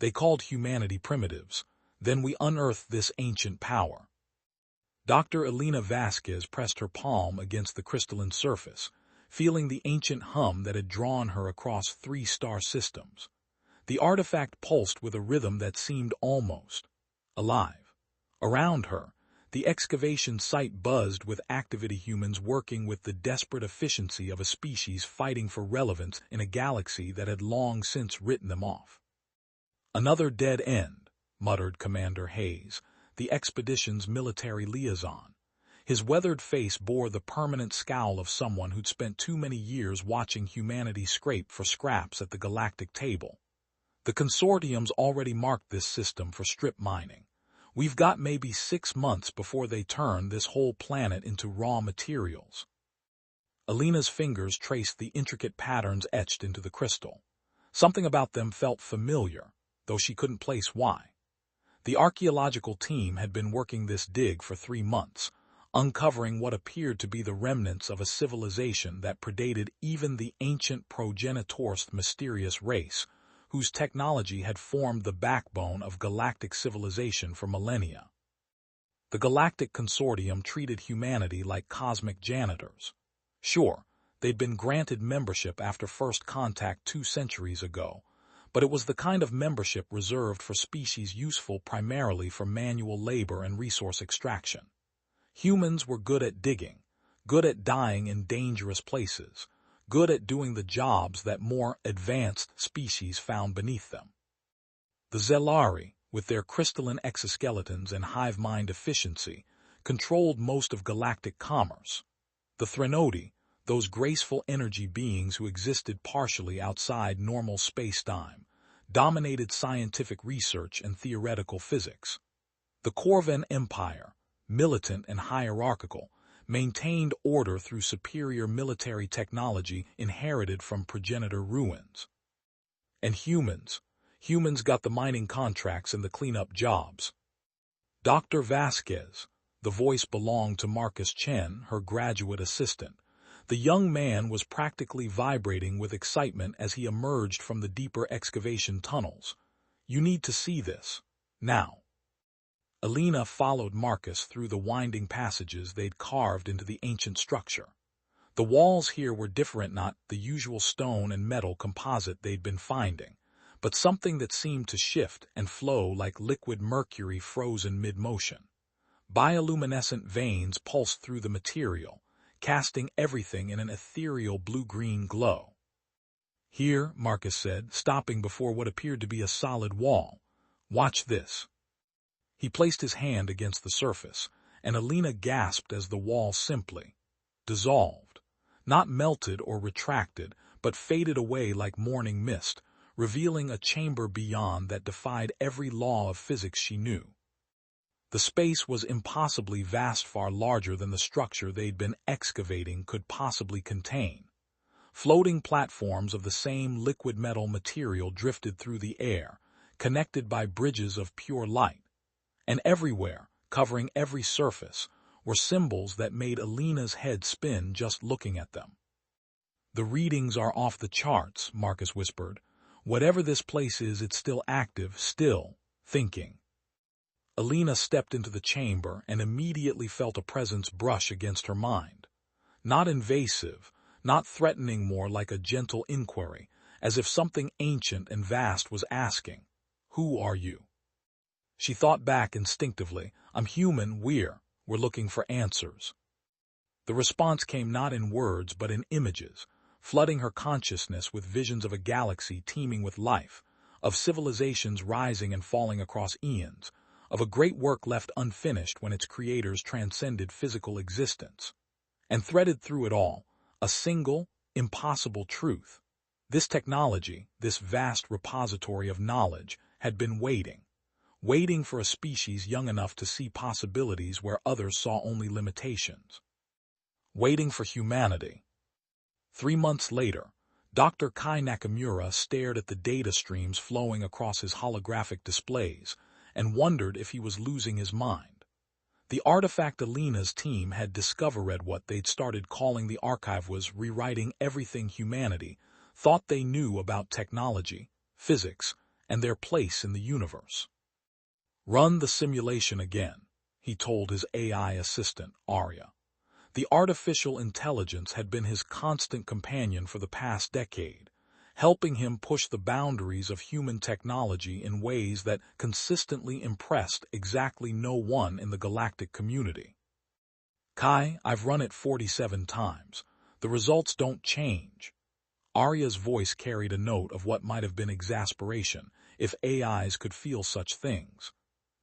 They called humanity primitives. Then we unearthed this ancient power. Dr. Elena Vasquez pressed her palm against the crystalline surface, feeling the ancient hum that had drawn her across 3-star systems. The artifact pulsed with a rhythm that seemed almost alive. Around her, the excavation site buzzed with activity, humans working with the desperate efficiency of a species fighting for relevance in a galaxy that had long since written them off. "Another dead end," muttered Commander Hayes, the expedition's military liaison. His weathered face bore the permanent scowl of someone who'd spent too many years watching humanity scrape for scraps at the galactic table. "The consortium's already marked this system for strip mining. We've got maybe 6 months before they turn this whole planet into raw materials." Elena's fingers traced the intricate patterns etched into the crystal. Something about them felt familiar, though she couldn't place why. The archaeological team had been working this dig for 3 months, uncovering what appeared to be the remnants of a civilization that predated even the ancient progenitor's mysterious race, whose technology had formed the backbone of galactic civilization for millennia. The Galactic Consortium treated humanity like cosmic janitors. Sure, they'd been granted membership after first contact 2 centuries ago, but it was the kind of membership reserved for species useful primarily for manual labor and resource extraction. Humans were good at digging, good at dying in dangerous places, good at doing the jobs that more advanced species found beneath them. The Zelari, with their crystalline exoskeletons and hive mind efficiency, controlled most of galactic commerce. The Threnodi, those graceful energy beings who existed partially outside normal space-time, dominated scientific research and theoretical physics. The Corvan Empire, militant and hierarchical, maintained order through superior military technology inherited from progenitor ruins. And humans got the mining contracts and the cleanup jobs. Dr. Vasquez, the voice belonged to Marcus Chen, her graduate assistant. The young man was practically vibrating with excitement as he emerged from the deeper excavation tunnels. "You need to see this. Now." Elena followed Marcus through the winding passages they'd carved into the ancient structure. The walls here were different, not the usual stone and metal composite they'd been finding, but something that seemed to shift and flow like liquid mercury frozen mid-motion. Bioluminescent veins pulsed through the material, casting everything in an ethereal blue-green glow. "Here," Marcus said, stopping before what appeared to be a solid wall. "Watch this." He placed his hand against the surface, and Elena gasped as the wall simply dissolved. Not melted or retracted, but faded away like morning mist, revealing a chamber beyond that defied every law of physics she knew. The space was impossibly vast, far larger than the structure they'd been excavating could possibly contain. Floating platforms of the same liquid metal material drifted through the air, connected by bridges of pure light. And everywhere, covering every surface, were symbols that made Elena's head spin just looking at them. "The readings are off the charts," Marcus whispered. "Whatever this place is, it's still active, still thinking." Elena stepped into the chamber and immediately felt a presence brush against her mind. Not invasive, not threatening, more like a gentle inquiry, as if something ancient and vast was asking, "Who are you?" She thought back instinctively, "I'm human, we're looking for answers." The response came not in words but in images, flooding her consciousness with visions of a galaxy teeming with life, of civilizations rising and falling across eons, of a great work left unfinished when its creators transcended physical existence. And threaded through it all, a single, impossible truth. This technology, this vast repository of knowledge, had been waiting for a species young enough to see possibilities where others saw only limitations. Waiting for humanity. 3 months later, Dr. Kai Nakamura stared at the data streams flowing across his holographic displays and wondered if he was losing his mind. The artifact Elena's team had discovered what they'd started calling the archive was rewriting everything humanity thought they knew about technology, physics, and their place in the universe. "Run the simulation again," he told his AI assistant, Arya. The artificial intelligence had been his constant companion for the past decade, helping him push the boundaries of human technology in ways that consistently impressed exactly no one in the galactic community. "Kai, I've run it 47 times. The results don't change." Arya's voice carried a note of what might have been exasperation, if AIs could feel such things.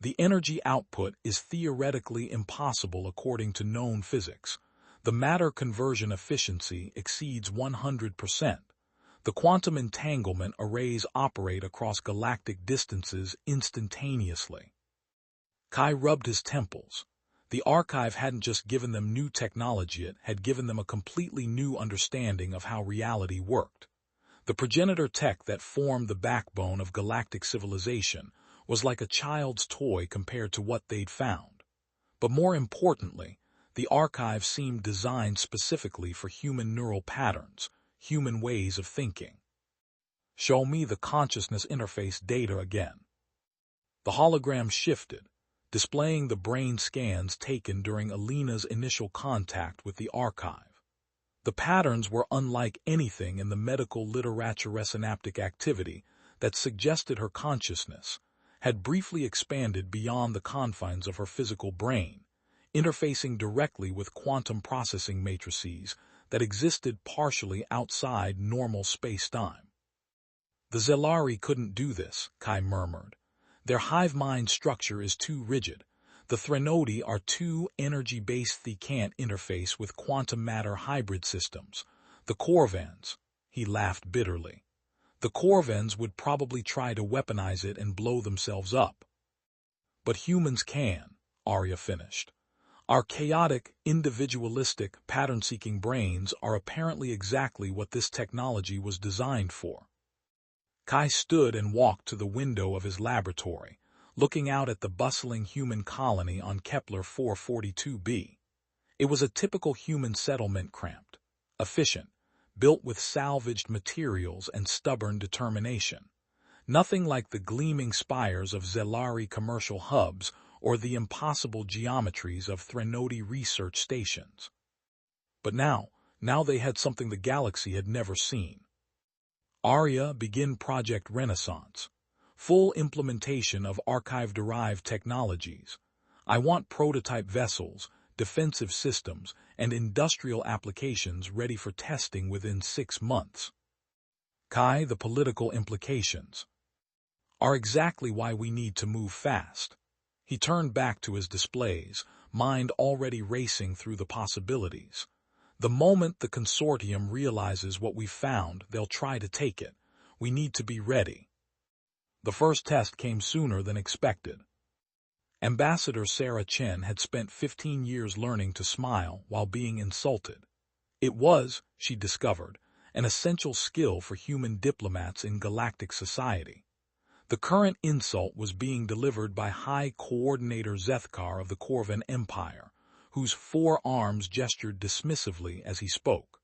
"The energy output is theoretically impossible according to known physics. The matter conversion efficiency exceeds 100%. The quantum entanglement arrays operate across galactic distances instantaneously." Kai rubbed his temples. The archive hadn't just given them new technology, it had given them a completely new understanding of how reality worked. The progenitor tech that formed the backbone of galactic civilization was like a child's toy compared to what they'd found. But more importantly, the archive seemed designed specifically for human neural patterns, human ways of thinking. "Show me the consciousness interface data again." The hologram shifted, displaying the brain scans taken during Alina's initial contact with the archive. The patterns were unlike anything in the medical literature. Synaptic activity that suggested her consciousness had briefly expanded beyond the confines of her physical brain, interfacing directly with quantum processing matrices that existed partially outside normal space-time. "The Zelari couldn't do this," Kai murmured. "Their hive mind structure is too rigid. The Threnodi are too energy-based. They can't interface with quantum matter hybrid systems. The Corvans," he laughed bitterly. "The Corvans would probably try to weaponize it and blow themselves up." "But humans can," Arya finished. "Our chaotic, individualistic, pattern-seeking brains are apparently exactly what this technology was designed for." Kai stood and walked to the window of his laboratory, looking out at the bustling human colony on Kepler 442b. It was a typical human settlement, cramped, efficient, built with salvaged materials and stubborn determination. Nothing like the gleaming spires of Zelari commercial hubs or the impossible geometries of Threnodi research stations. But now they had something the galaxy had never seen. "Arya, begin Project Renaissance. Full implementation of archive-derived technologies. I want prototype vessels, defensive systems, and industrial applications ready for testing within 6 months." "Kai, the political implications are exactly why we need to move fast." He turned back to his displays, mind already racing through the possibilities. "The moment the consortium realizes what we've found, they'll try to take it. We need to be ready." The first test came sooner than expected. Ambassador Sarah Chen had spent 15 years learning to smile while being insulted. It was, she discovered, an essential skill for human diplomats in galactic society. The current insult was being delivered by High Coordinator Zethkar of the Corvan Empire, whose 4 arms gestured dismissively as he spoke.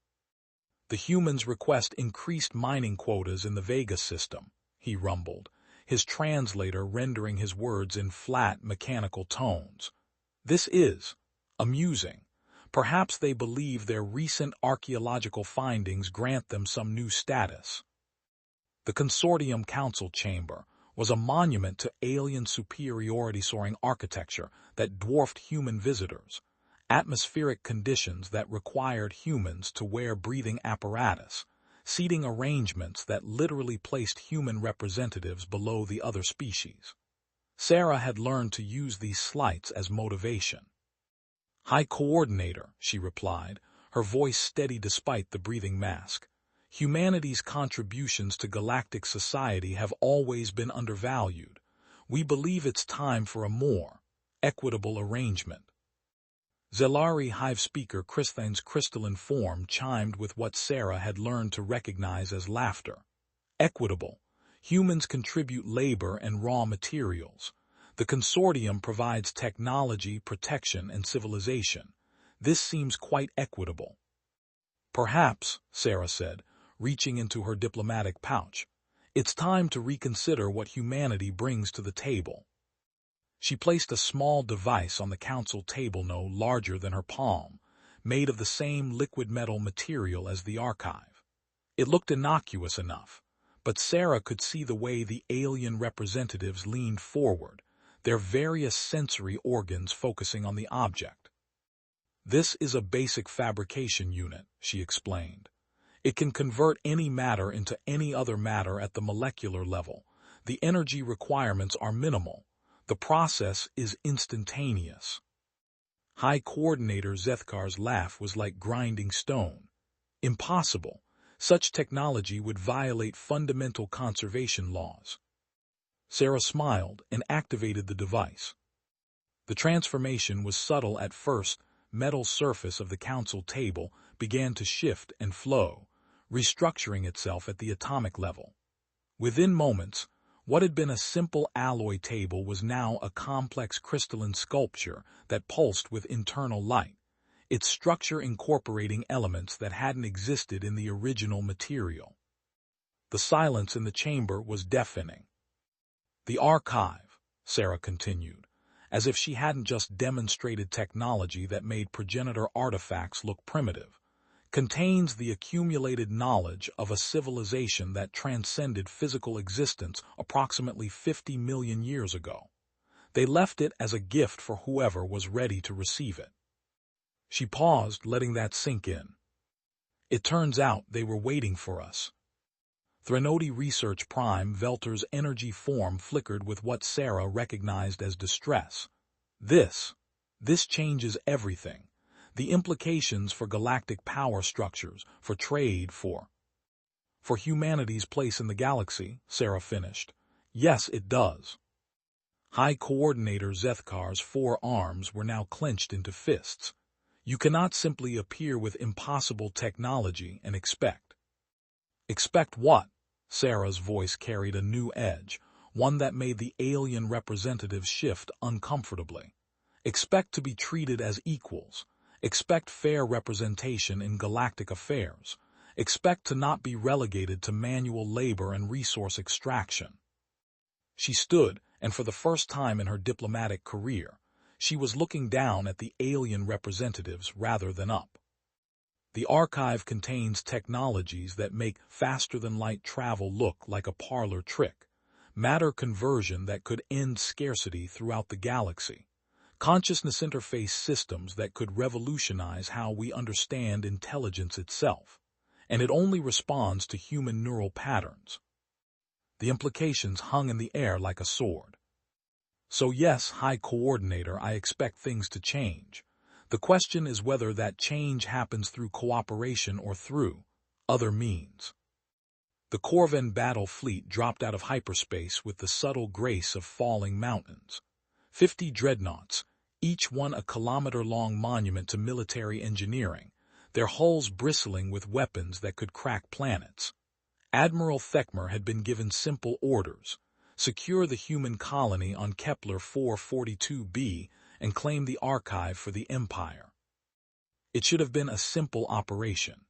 "The humans request increased mining quotas in the Vega system," he rumbled, his translator rendering his words in flat, mechanical tones. "This is amusing. Perhaps they believe their recent archaeological findings grant them some new status." The Consortium Council Chamber was a monument to alien superiority, soaring architecture that dwarfed human visitors, atmospheric conditions that required humans to wear breathing apparatus, seating arrangements that literally placed human representatives below the other species. Sarah had learned to use these slights as motivation. "High Coordinator," she replied, her voice steady despite the breathing mask. "Humanity's contributions to galactic society have always been undervalued. We believe it's time for a more equitable arrangement." Zelari Hive speaker Christhane's crystalline form chimed with what Sarah had learned to recognize as laughter. "Equitable. Humans contribute labor and raw materials. The consortium provides technology, protection, and civilization. This seems quite equitable." "Perhaps," Sarah said, reaching into her diplomatic pouch. It's time to reconsider what humanity brings to the table. She placed a small device on the council table no larger than her palm, made of the same liquid metal material as the archive. It looked innocuous enough, but Sarah could see the way the alien representatives leaned forward, their various sensory organs focusing on the object. "This is a basic fabrication unit," she explained. "It can convert any matter into any other matter at the molecular level. The energy requirements are minimal. The process is instantaneous." High Coordinator Zethkar's laugh was like grinding stone. "Impossible. Such technology would violate fundamental conservation laws." Sarah smiled and activated the device. The transformation was subtle at first. Metal surface of the council table began to shift and flow, restructuring itself at the atomic level. Within moments, what had been a simple alloy table was now a complex crystalline sculpture that pulsed with internal light, its structure incorporating elements that hadn't existed in the original material. The silence in the chamber was deafening. "The archive," Sarah continued, as if she hadn't just demonstrated technology that made progenitor artifacts look primitive, "contains the accumulated knowledge of a civilization that transcended physical existence approximately 50 million years ago. They left it as a gift for whoever was ready to receive it." She paused, letting that sink in. "It turns out they were waiting for us." Threnody Research Prime Velter's energy form flickered with what Sarah recognized as distress. This changes everything. The implications for galactic power structures, for trade, for humanity's place in the galaxy," Sarah finished. "Yes, it does." High Coordinator Zethkar's 4 arms were now clenched into fists. "You cannot simply appear with impossible technology and expect." "Expect what?" Sarah's voice carried a new edge, one that made the alien representatives shift uncomfortably. "Expect to be treated as equals. Expect fair representation in galactic affairs. Expect to not be relegated to manual labor and resource extraction." She stood, and for the first time in her diplomatic career, she was looking down at the alien representatives rather than up. "The archive contains technologies that make faster-than-light travel look like a parlor trick, matter conversion that could end scarcity throughout the galaxy, consciousness interface systems that could revolutionize how we understand intelligence itself, and it only responds to human neural patterns." The implications hung in the air like a sword. "So yes, High Coordinator, I expect things to change. The question is whether that change happens through cooperation or through other means." The Corvan battle fleet dropped out of hyperspace with the subtle grace of falling mountains. 50 dreadnoughts, each one a kilometer-long monument to military engineering, their hulls bristling with weapons that could crack planets. Admiral Thekmer had been given simple orders: secure the human colony on Kepler 442b and claim the archive for the Empire. It should have been a simple operation.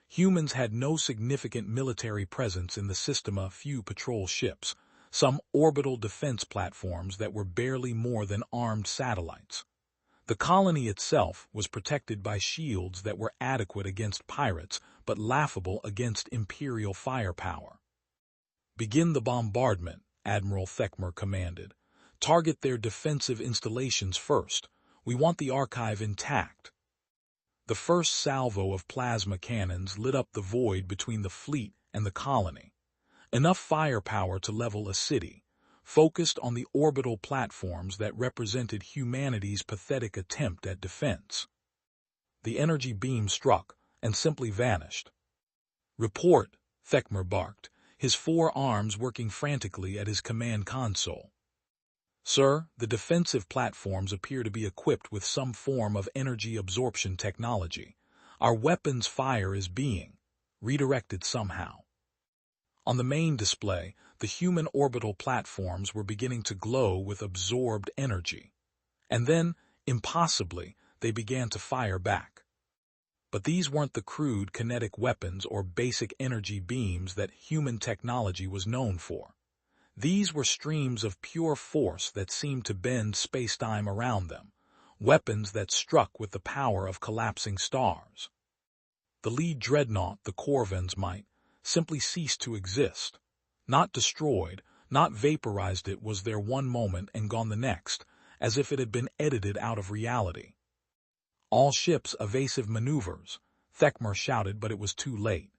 Humans had no significant military presence in the system, a few patrol ships, some orbital defense platforms that were barely more than armed satellites. The colony itself was protected by shields that were adequate against pirates but laughable against Imperial firepower. "Begin the bombardment," Admiral Thekmer commanded. "Target their defensive installations first. We want the archive intact." The first salvo of plasma cannons lit up the void between the fleet and the colony. Enough firepower to level a city, focused on the orbital platforms that represented humanity's pathetic attempt at defense. The energy beam struck and simply vanished. "Report," Thekmer barked, his 4 arms working frantically at his command console. "Sir, the defensive platforms appear to be equipped with some form of energy absorption technology. Our weapons fire is being redirected somehow." On the main display, the human orbital platforms were beginning to glow with absorbed energy. And then, impossibly, they began to fire back. But these weren't the crude kinetic weapons or basic energy beams that human technology was known for. These were streams of pure force that seemed to bend space-time around them, weapons that struck with the power of collapsing stars. The lead dreadnought, the Corvins might, simply ceased to exist. Not destroyed, not vaporized, it was there one moment and gone the next, as if it had been edited out of reality. All ships evasive maneuvers, Thekmer shouted, but it was too late.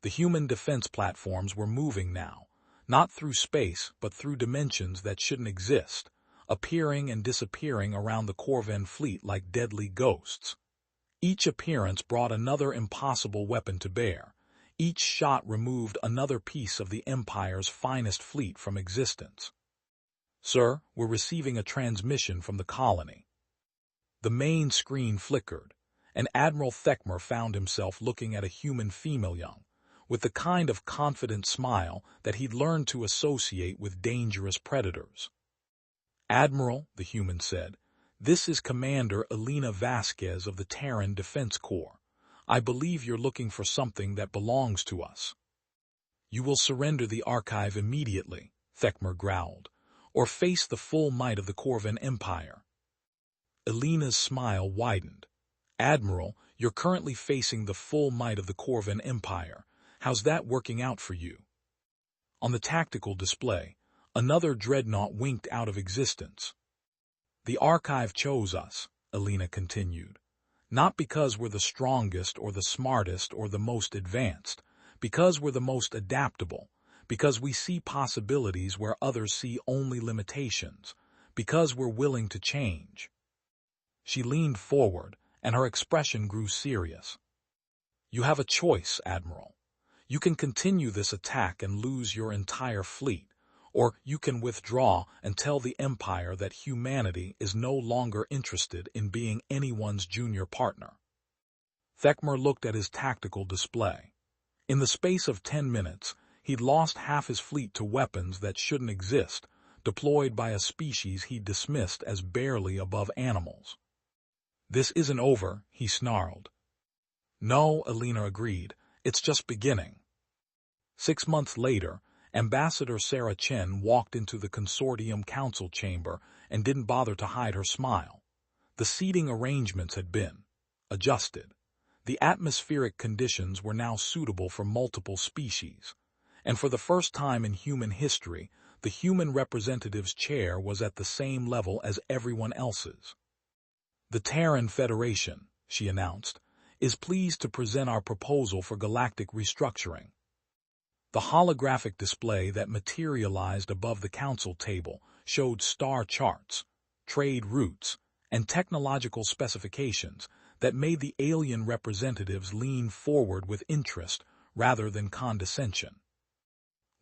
The human defense platforms were moving now, not through space but through dimensions that shouldn't exist, appearing and disappearing around the Corvin fleet like deadly ghosts. Each appearance brought another impossible weapon to bear. Each shot removed another piece of the Empire's finest fleet from existence. "Sir, we're receiving a transmission from the colony." The main screen flickered, and Admiral Thekmer found himself looking at a human female young, with the kind of confident smile that he'd learned to associate with dangerous predators. "Admiral," the human said, "this is Commander Elena Vasquez of the Terran Defense Corps. I believe you're looking for something that belongs to us." "You will surrender the archive immediately," Thekmer growled, "or face the full might of the Corvin Empire." Elena's smile widened. "Admiral, you're currently facing the full might of the Corvin Empire. How's that working out for you?" On the tactical display, another dreadnought winked out of existence. "The archive chose us," Elena continued. "Not because we're the strongest or the smartest or the most advanced, because we're the most adaptable, because we see possibilities where others see only limitations, because we're willing to change." She leaned forward, and her expression grew serious. "You have a choice, Admiral. You can continue this attack and lose your entire fleet, or you can withdraw and tell the Empire that humanity is no longer interested in being anyone's junior partner." Thekmer looked at his tactical display. In the space of 10 minutes, he'd lost half his fleet to weapons that shouldn't exist, deployed by a species he'd dismissed as barely above animals. "This isn't over," he snarled. "No," Elena agreed, "it's just beginning." 6 months later, Ambassador Sarah Chen walked into the Consortium Council chamber and didn't bother to hide her smile. The seating arrangements had been adjusted. The atmospheric conditions were now suitable for multiple species, and for the first time in human history, the human representative's chair was at the same level as everyone else's. "The Terran Federation," she announced, "is pleased to present our proposal for galactic restructuring." The holographic display that materialized above the council table showed star charts, trade routes, and technological specifications that made the alien representatives lean forward with interest rather than condescension.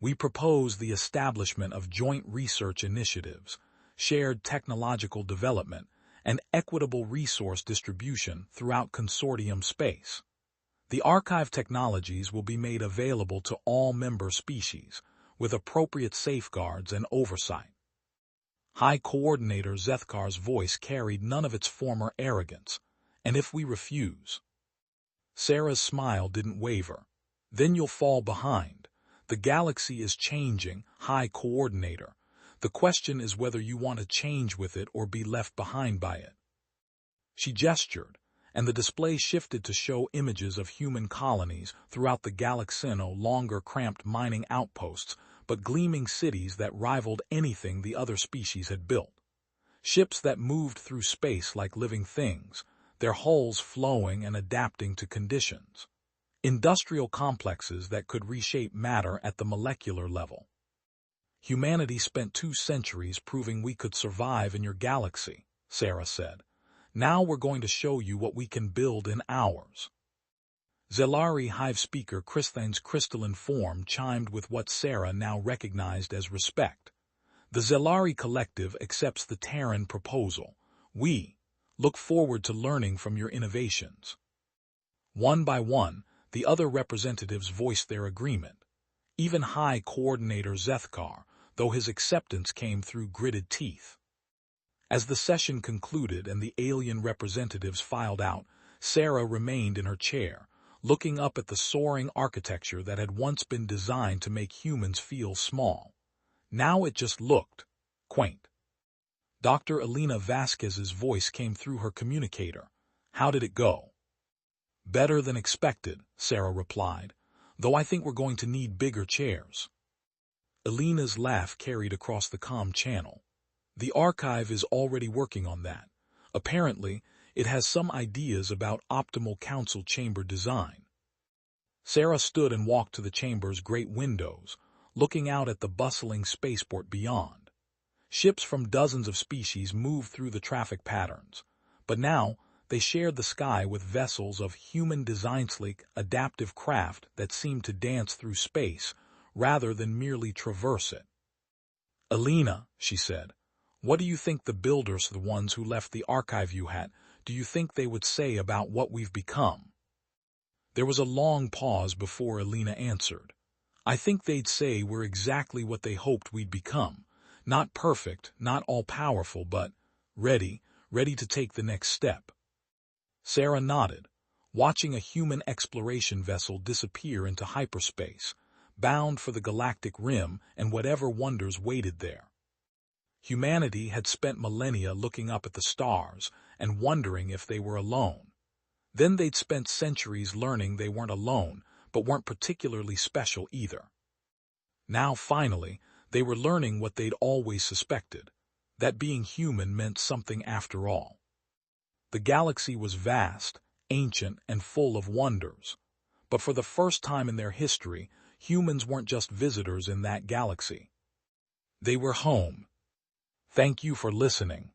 "We propose the establishment of joint research initiatives, shared technological development, and equitable resource distribution throughout consortium space. The archive technologies will be made available to all member species, with appropriate safeguards and oversight." High Coordinator Zethkar's voice carried none of its former arrogance. "And if we refuse?" Sarah's smile didn't waver. "Then you'll fall behind. The galaxy is changing, High Coordinator. The question is whether you want to change with it or be left behind by it." She gestured, and the display shifted to show images of human colonies throughout the galaxy, no longer cramped mining outposts, but gleaming cities that rivaled anything the other species had built. Ships that moved through space like living things, their hulls flowing and adapting to conditions. Industrial complexes that could reshape matter at the molecular level. "Humanity spent 2 centuries proving we could survive in your galaxy," Sarah said. "Now we're going to show you what we can build in ours." Zelari Hive speaker Christhane's crystalline form chimed with what Sarah now recognized as respect. "The Zelari Collective accepts the Terran proposal. We look forward to learning from your innovations." One by one, the other representatives voiced their agreement. Even High Coordinator Zethkar, though his acceptance came through gritted teeth. As the session concluded and the alien representatives filed out, Sarah remained in her chair, looking up at the soaring architecture that had once been designed to make humans feel small. Now it just looked quaint. Dr. Elena Vasquez's voice came through her communicator. "How did it go?" "Better than expected," Sarah replied, "though I think we're going to need bigger chairs." Elena's laugh carried across the comm channel. "The archive is already working on that. Apparently, it has some ideas about optimal council chamber design." Sarah stood and walked to the chamber's great windows, looking out at the bustling spaceport beyond. Ships from dozens of species moved through the traffic patterns, but now they shared the sky with vessels of human-designed sleek, adaptive craft that seemed to dance through space rather than merely traverse it. "Elena," she said, "what do you think the builders, the ones who left the archive you had, do you think they would say about what we've become?" There was a long pause before Elena answered. "I think they'd say we're exactly what they hoped we'd become. Not perfect, not all-powerful, but ready to take the next step." Sarah nodded, watching a human exploration vessel disappear into hyperspace, bound for the galactic rim and whatever wonders waited there. Humanity had spent millennia looking up at the stars and wondering if they were alone. Then they'd spent centuries learning they weren't alone, but weren't particularly special either. Now, finally, they were learning what they'd always suspected, that being human meant something after all. The galaxy was vast, ancient, and full of wonders. But for the first time in their history, humans weren't just visitors in that galaxy. They were home. Thank you for listening.